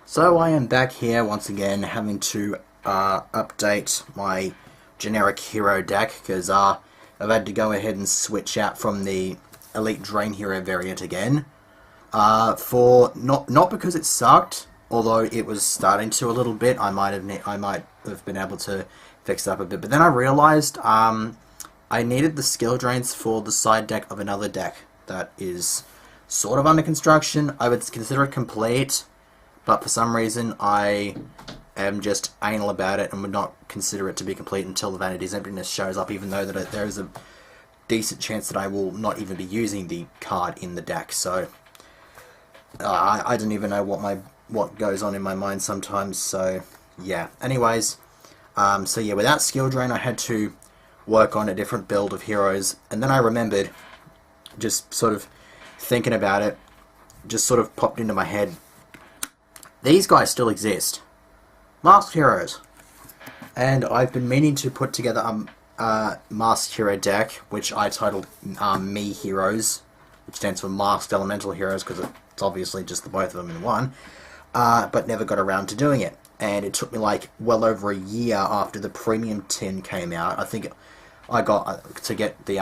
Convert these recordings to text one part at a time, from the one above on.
So I am back here once again having to update my generic hero deck because I've had to go ahead and switch out from the Elite Drain Hero variant again. For not because it sucked, although it was starting to a little bit. I might have been able to fix it up a bit, but then I realized I needed the skill drains for the side deck of another deck that is sort of under construction. I would consider it complete, but for some reason I am just anal about it and would not consider it to be complete until the Vanity's Emptiness shows up, even though that there is a decent chance that I will not even be using the card in the deck. So I don't even know what goes on in my mind sometimes. So yeah. Anyways, so yeah, without skill drain, I had to work on a different build of heroes, and then I remembered, just sort of thinking about it, just sort of popped into my head. These guys still exist. Masked Heroes. And I've been meaning to put together a Masked Hero deck, which I titled Me Heroes, which stands for Masked Elemental Heroes, because it's obviously just the both of them in one, but never got around to doing it. And it took me like well over a year after the premium tin came out. I think I got to get the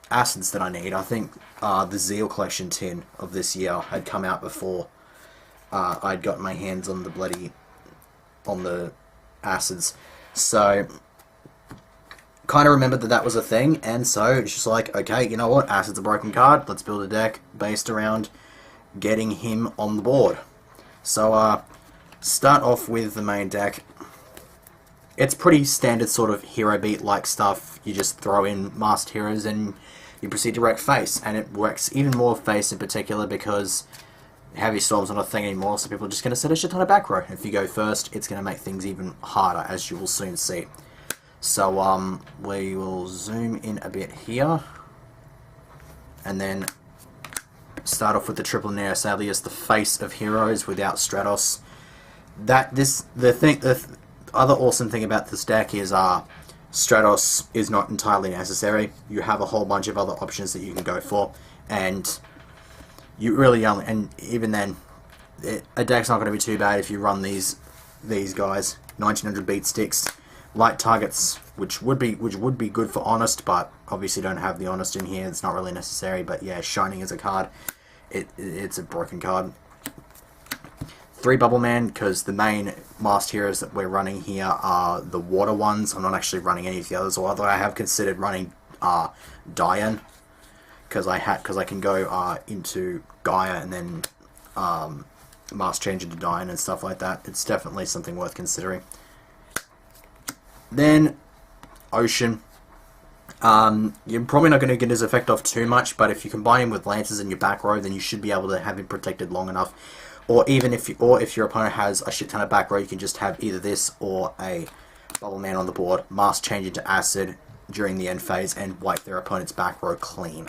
acids that I need. I think the Zeal Collection tin of this year had come out before I'd got my hands on the acids. So kind of remembered that was a thing, and so it's just like, okay, you know what, acid's a broken card, let's build a deck based around getting him on the board. So start off with the main deck. It's pretty standard sort of hero beat like stuff. You just throw in Masked Heroes and you proceed to wreck face, and it works even more face in particular because Heavy Storm's not a thing anymore, so people are just going to set a shit ton of back row. If you go first, it's going to make things even harder, as you will soon see. So we will zoom in a bit here, and then start off with the Triple Neos Alias, the face of heroes without Stratos. The other awesome thing about this deck is Stratos is not entirely necessary. You have a whole bunch of other options that you can go for, and you really only, and even then, a deck's not going to be too bad if you run these guys. 1900 beat sticks, light targets, which would be good for Honest, but obviously don't have the Honest in here. It's not really necessary. But yeah, Shining as a card, it's a broken card. 3 Bubble Man, because the main Masked Heroes that we're running here are the water ones. I'm not actually running any of the others, although I have considered running Dian, because I can go into Gaia and then mask change into Dian and stuff like that. It's definitely something worth considering. Then Ocean. You're probably not going to get his effect off too much, but if you combine him with Lances in your back row, then you should be able to have him protected long enough. Or even if your opponent has a shit ton of back row, you can just have either this or a Bubble Man on the board, mask change into Acid during the end phase, and wipe their opponent's back row clean.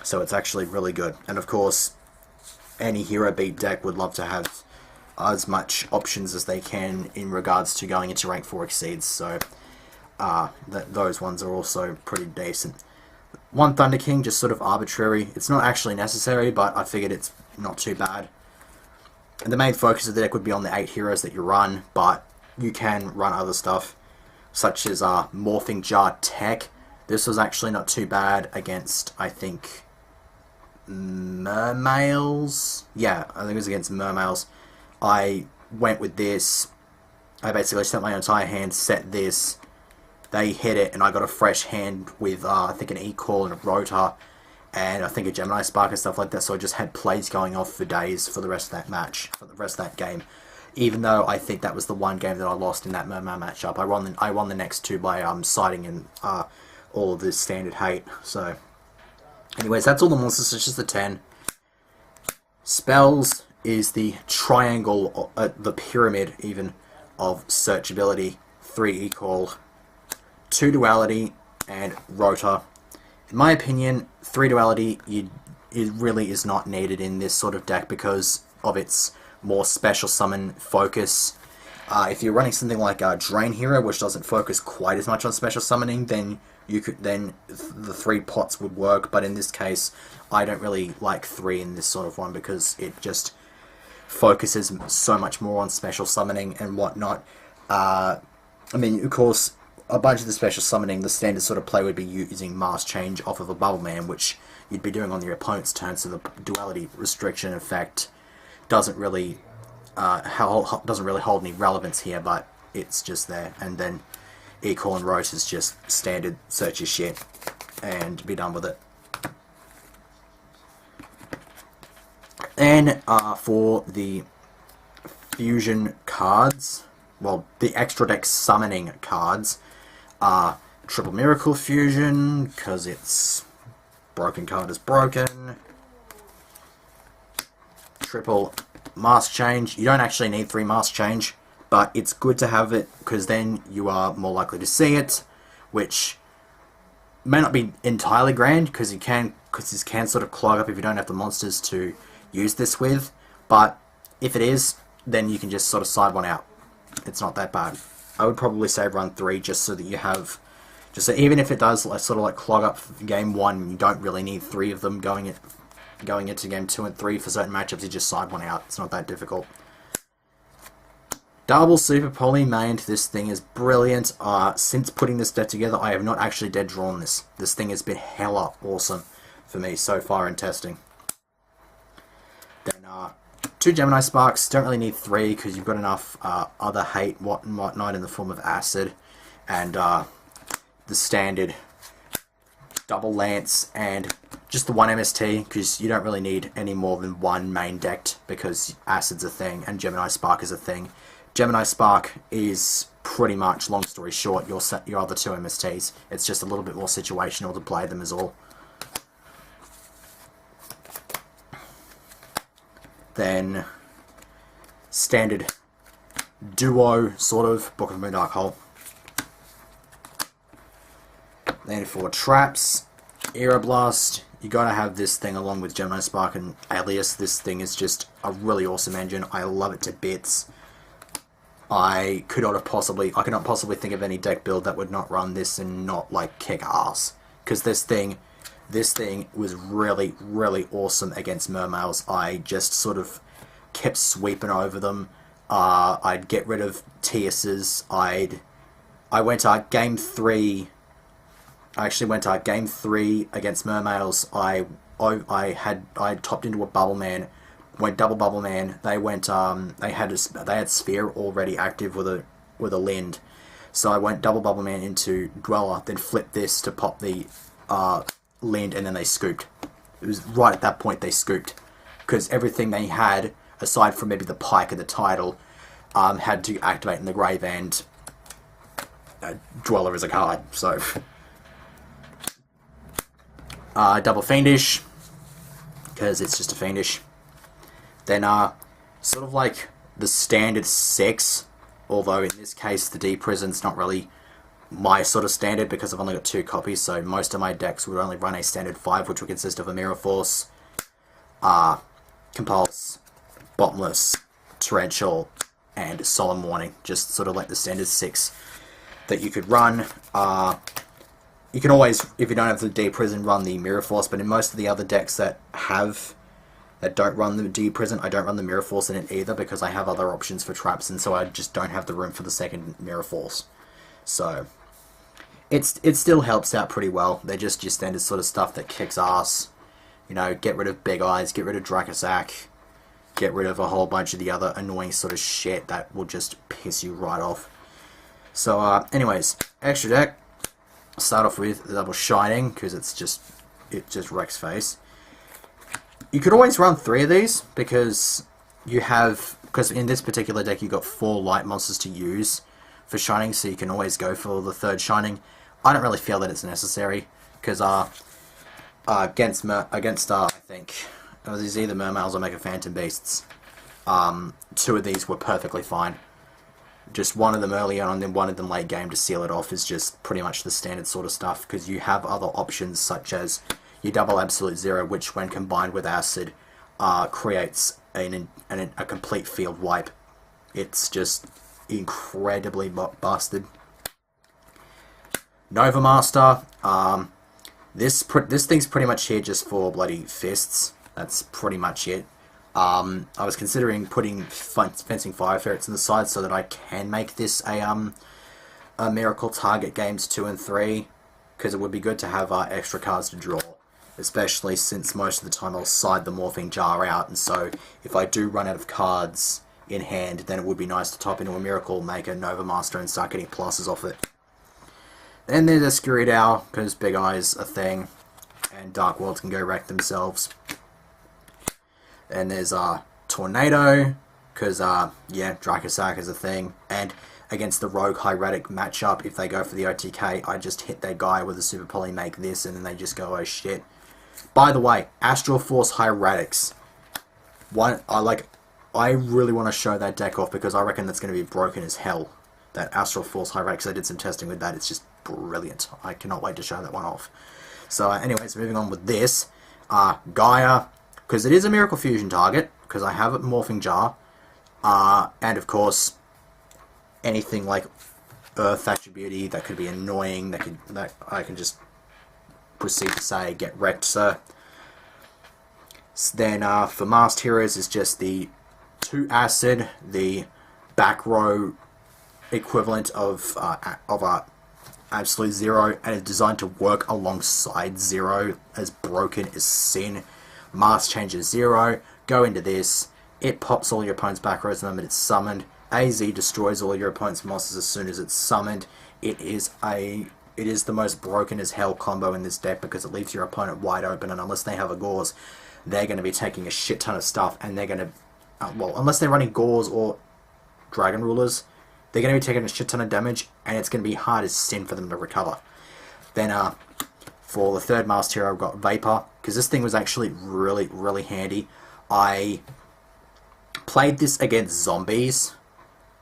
So it's actually really good. And of course, any hero beat deck would love to have as much options as they can in regards to going into rank 4 exceeds. So those ones are also pretty decent. 1 Thunder King, just sort of arbitrary. It's not actually necessary, but I figured it's not too bad. And the main focus of the deck would be on the 8 heroes that you run, but you can run other stuff, such as Morphing Jar Tech. This was actually not too bad against, I think, Mermails. Yeah, I think it was against Mermails. I went with this. I basically set my entire hand, set this. They hit it, and I got a fresh hand with, I think, an E-Call and a Rotor, and I think a Gemini Spark and stuff like that, so I just had plays going off for days for the rest of that match, for the rest of that game. Even though I think that was the one game that I lost in that Mermail matchup. I won the next 2 by siding in all of this standard hate. So, anyways, that's all the monsters, it's just the 10. Spells is the triangle, the pyramid even, of searchability. 3 E-Call, 2 Duality, and Rotor. In my opinion, 3 Duality it really is not needed in this sort of deck because of its more special summon focus. If you're running something like a Drain Hero, which doesn't focus quite as much on special summoning, then the 3 pots would work. But in this case, I don't really like 3 in this sort of one because it just focuses so much more on special summoning and whatnot. I mean, of course, a bunch of the special summoning, the standard sort of play would be using Mass Change off of a Bubble Man, which you'd be doing on your opponent's turn, so the duality restriction effect doesn't really hold any relevance here, but it's just there. And then Equal and Rote is just standard search your shit and be done with it. And for the fusion cards, well, the extra deck summoning cards are Triple Miracle Fusion, because it's broken card is broken. Triple Mask Change. You don't actually need 3 Mask Change, but it's good to have it because then you are more likely to see it, which may not be entirely grand because this can sort of clog up if you don't have the monsters to use this with, but if it is, then you can just sort of side one out. It's not that bad. I would probably say run 3 just so that you have, just so even if it does sort of like clog up game 1, you don't really need 3 of them going into game 2 and 3 for certain matchups. You just side one out. It's not that difficult. Double Super Poly mained. This thing is brilliant. Since putting this deck together, I have not actually dead drawn this. This thing has been hella awesome for me so far in testing. Then 2 Gemini Sparks. Don't really need 3 because you've got enough other hate and whatnot in the form of Acid and the standard double Lance and just the 1 MST, because you don't really need any more than 1 main decked because Acid's a thing and Gemini Spark is a thing. Gemini Spark is pretty much, long story short, your other 2 MSTs. It's just a little bit more situational to play them is all. Then standard duo sort of Book of Moon Dark Hole. Then for traps, Aeroblast. You gotta have this thing along with Gemini Spark and Alias. This thing is just a really awesome engine. I love it to bits. I cannot possibly think of any deck build that would not run this and not like kick ass. Because this thing was really, really awesome against Mermails. I just sort of kept sweeping over them. I'd get rid of Tierces. I game 3. I actually went game 3 against Mermails. I topped into a Bubble Man, went double Bubble Man. They went they had Sphere already active with a Lind, so I went double Bubble Man into Dweller, then flipped this to pop the Lind, and then they scooped. It was right at that point they scooped because everything they had aside from maybe the Pike and the Tidal had to activate in the grave, and Dweller is a card, so. Double Fiendish, because it's just a Fiendish. Then, sort of like the standard 6, although in this case the D-Prison's not really my sort of standard because I've only got 2 copies, so most of my decks would only run a standard 5, which would consist of a Mirror Force, Compulse, Bottomless, Torrential, and Solemn Warning. Just sort of like the standard 6 that you could run. You can always, if you don't have the D-Prison, run the Mirror Force, but in most of the other decks that don't run the D-Prison, I don't run the Mirror Force in it either because I have other options for traps, and so I just don't have the room for the second Mirror Force. So, it still helps out pretty well. They're just your standard sort of stuff that kicks ass. You know, get rid of Big Eyes, get rid of Dracosac, get rid of a whole bunch of the other annoying sort of shit that will just piss you right off. So, anyways, extra deck. Start off with the Double Shining, because it just wrecks face. You could always run 3 of these, because in this particular deck you've got 4 light monsters to use for Shining, so you can always go for the 3rd Shining. I don't really feel that it's necessary, because against I think, it was either Mermails or Mega Phantom Beasts, 2 of these were perfectly fine. Just one of them early on and then one of them late game to seal it off is just pretty much the standard sort of stuff, because you have other options such as your double Absolute Zero, which when combined with Acid creates a complete field wipe. It's just incredibly busted. Nova Master. This thing's pretty much here just for bloody fists. That's pretty much it. I was considering putting fencing fire ferrets on the side so that I can make this a miracle target games 2 and 3, because it would be good to have extra cards to draw, especially since most of the time I'll side the morphing jar out, and so if I do run out of cards in hand, then it would be nice to top into a miracle, make a Nova Master, and start getting pluses off it. Then there's a Scurried Owl, because Big Eye's a thing, and Dark Worlds can go wreck themselves. Then there's Tornado, because, yeah, Dracosac is a thing, and against the Rogue Hieratic matchup, if they go for the OTK, I just hit their guy with a Super Poly, make this, and then they just go, oh shit. By the way, Astral Force Hieratics. I really want to show that deck off, because I reckon that's going to be broken as hell. That Astral Force Hieratics, I did some testing with that, it's just brilliant. I cannot wait to show that one off. So, anyways, moving on with this. Gaia, because it is a Miracle Fusion target, because I have a Morphing Jar, and of course, anything like Earth Attribute that could be annoying, that I can just proceed to say, get wrecked, sir. Then for Masked Heroes is just the 2 Acid, the back row equivalent of Absolute Zero, and is designed to work alongside Zero, as broken as sin. Mask changes 0, go into this, it pops all your opponent's back rows the moment it's summoned. AZ destroys all your opponent's monsters as soon as it's summoned. It is the most broken as hell combo in this deck, because it leaves your opponent wide open, and unless they have a Gauze, they're going to be taking a shit ton of stuff, and they're going to, well, unless they're running Gauze or Dragon Rulers, they're going to be taking a shit ton of damage, and it's going to be hard as sin for them to recover. Then for the third Masked Hero, I've got Vapor, because this thing was actually really, really handy. I played this against zombies,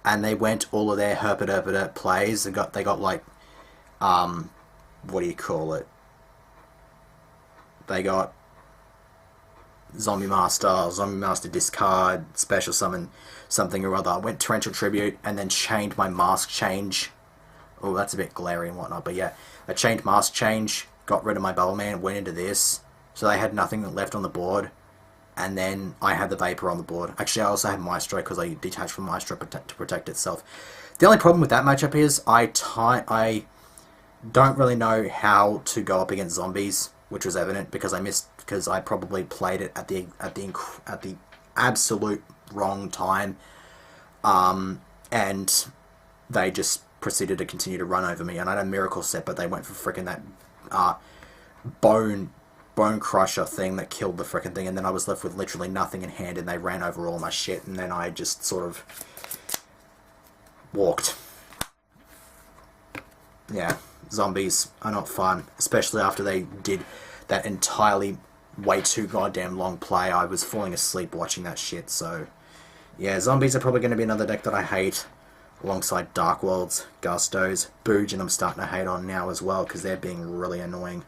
and they went all of their herpet plays. They got like, what do you call it? They got Zombie Master discard, special summon something or other. I went Torrential Tribute, and then chained my Mask Change. Oh, that's a bit glary and whatnot, but yeah. I chained Mask Change, got rid of my Bubble Man, went into this, so they had nothing left on the board. And then I had the Vapor on the board. Actually, I also had Maestro, because I detached from Maestro to protect itself. The only problem with that matchup is I don't really know how to go up against zombies, which was evident because I probably played it at the absolute wrong time, and they just proceeded to continue to run over me. And I had a Miracle set, but they went for frickin' that Bone Crusher thing that killed the frickin' thing, and then I was left with literally nothing in hand, and they ran over all my shit, and then I just sort of walked. Yeah, zombies are not fun, especially after they did that entirely way too goddamn long play. I was falling asleep watching that shit, so yeah, zombies are probably going to be another deck that I hate, alongside Dark Worlds, Gustos, Boojin I'm starting to hate on now as well, because they're being really annoying.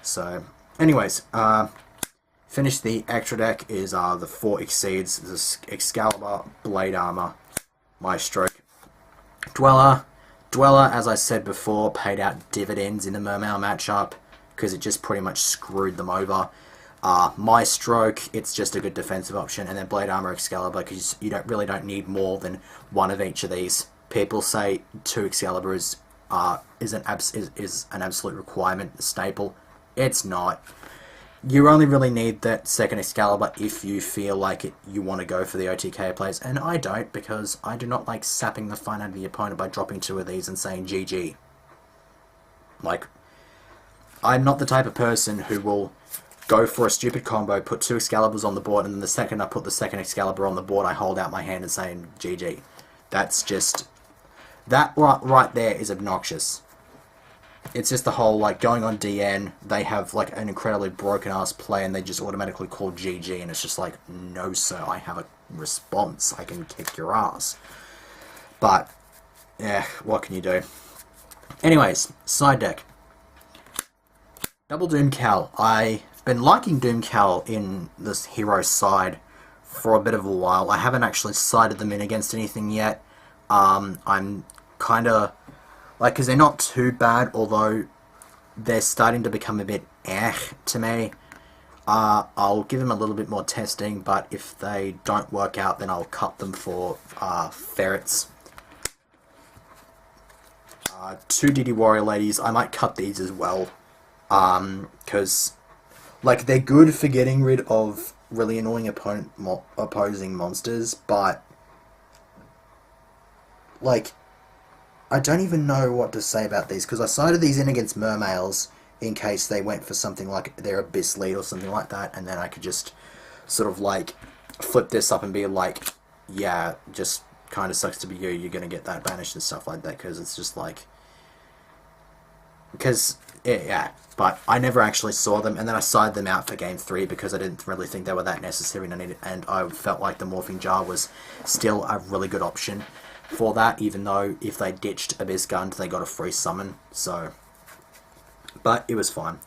So, anyways, finish the extra deck is the 4 Exceeds, this Excalibur, Blade Armor, Maestro, Dweller. Dweller, as I said before, paid out dividends in the Mermail matchup, because it just pretty much screwed them over. Maestro, it's just a good defensive option, and then Blade Armor, Excalibur, because you really don't need more than one of each of these. People say 2 Excalibur is an absolute requirement, a staple. It's not. You only really need that second Excalibur if you feel like it, you want to go for the OTK plays, and I don't, because I do not like sapping the fun out of the opponent by dropping 2 of these and saying GG. Like, I'm not the type of person who will go for a stupid combo, put 2 Excaliburs on the board, and then the second I put the second Excalibur on the board, I hold out my hand and say GG. That's just... that right there is obnoxious. It's just the whole, like, going on DN, they have, like, an incredibly broken-ass play, and they just automatically call GG, and it's just like, no, sir, I have a response. I can kick your ass. But, yeah, what can you do? Anyways, side deck. Double Doom Cal. I've been liking Doom Cal in this hero side for a bit of a while. I haven't actually sided them in against anything yet. I'm kind of... like, because they're not too bad, although they're starting to become a bit to me. I'll give them a little bit more testing, but if they don't work out, then I'll cut them for ferrets. 2 DD Warrior Ladies, I might cut these as well, because like they're good for getting rid of really annoying opposing monsters, but like I don't even know what to say about these, because I sided these in against mermales in case they went for something like their Abyss lead or something like that, and then I could just sort of like flip this up and be like, yeah, just kind of sucks to be you, you're going to get that banished and stuff like that, because it's just like, because, yeah, but I never actually saw them, and then I sided them out for game 3 because I didn't really think they were that necessary, and I felt like the Morphing Jar was still a really good option for that, even though if they ditched Abyss Gun, they got a free summon, so, but it was fine.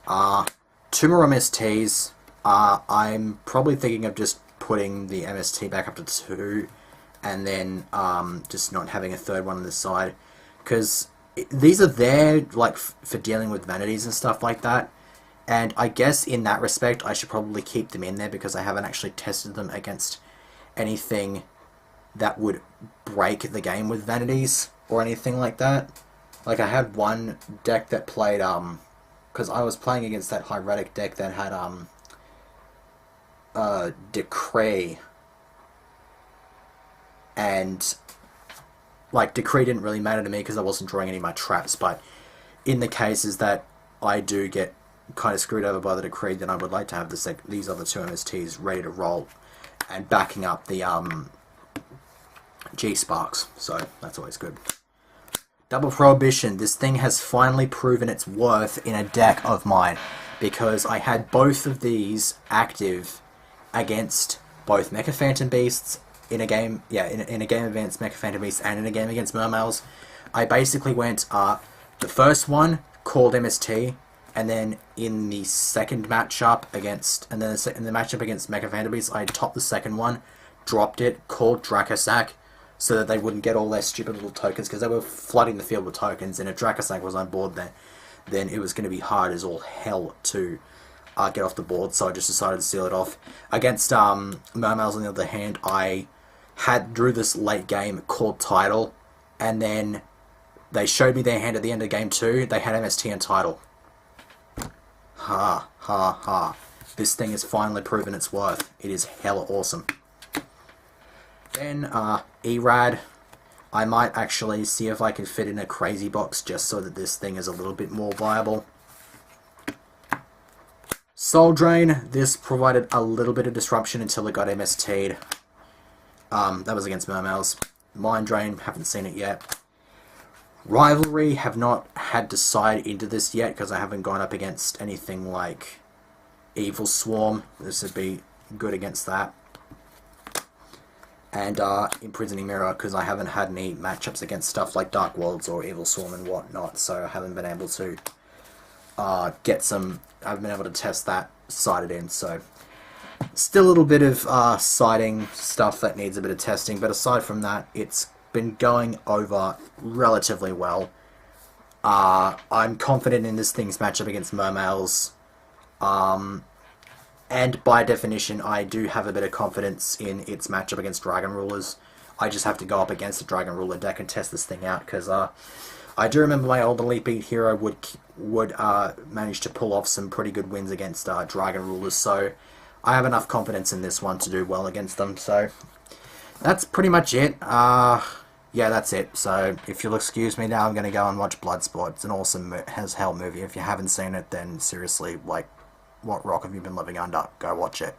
2 more MSTs. I'm probably thinking of just putting the MST back up to 2, and then just not having a third one on the side, because these are there like for dealing with vanities and stuff like that, and I guess in that respect I should probably keep them in there because I haven't actually tested them against anything that would break the game with vanities or anything like that. Like I had one deck that played because I was playing against that Hieratic deck that had Decree, and like Decree didn't really matter to me because I wasn't drawing any of my traps, but in the cases that I do get kind of screwed over by the Decree, then I would like to have these other 2 MSTs ready to roll and backing up the G-Sparks, so that's always good. Double Prohibition. This thing has finally proven its worth in a deck of mine, because I had both of these active against both Mecha Phantom Beasts in a game, in a game against Mecha Phantom Beasts and in a game against Mermales. I basically went, the first one called MST, and then in the second matchup against, in the matchup against Mecha Phantom Beasts, I topped the second one, dropped it, called Dracosack, so that they wouldn't get all their stupid little tokens, because they were flooding the field with tokens, and if Dracosack was on board then it was going to be hard as all hell to get off the board, so I just decided to seal it off. Against Mermales, on the other hand, I drew this late game called Tidal, and then they showed me their hand at the end of game 2, they had MST and Tidal. Ha, ha, ha. This thing has finally proven its worth. It is hella awesome. Then, Erad. I might actually see if I can fit in a crazy box just so that this thing is a little bit more viable. Soul Drain. This provided a little bit of disruption until it got MST'd. That was against Mermales. Mind Drain. Haven't seen it yet. Rivalry. Have not had to side into this yet because I haven't gone up against anything like Evil Swarm. This would be good against that. And Imprisoning Mirror, because I haven't had any matchups against stuff like Dark Worlds or Evil Swarm and whatnot, so I haven't been able to I haven't been able to test that sided in, so still a little bit of siding stuff that needs a bit of testing, but aside from that, it's been going over relatively well. I'm confident in this thing's matchup against Mermales, and by definition, I do have a bit of confidence in its matchup against Dragon Rulers. I just have to go up against the Dragon Ruler deck and test this thing out, because I do remember my old Elite Beat hero would manage to pull off some pretty good wins against Dragon Rulers, so I have enough confidence in this one to do well against them, so that's pretty much it. Yeah, that's it. So if you'll excuse me now, I'm going to go and watch Bloodsport. It's an awesome as hell movie. If you haven't seen it, then seriously, like, what rock have you been living under? Go watch it.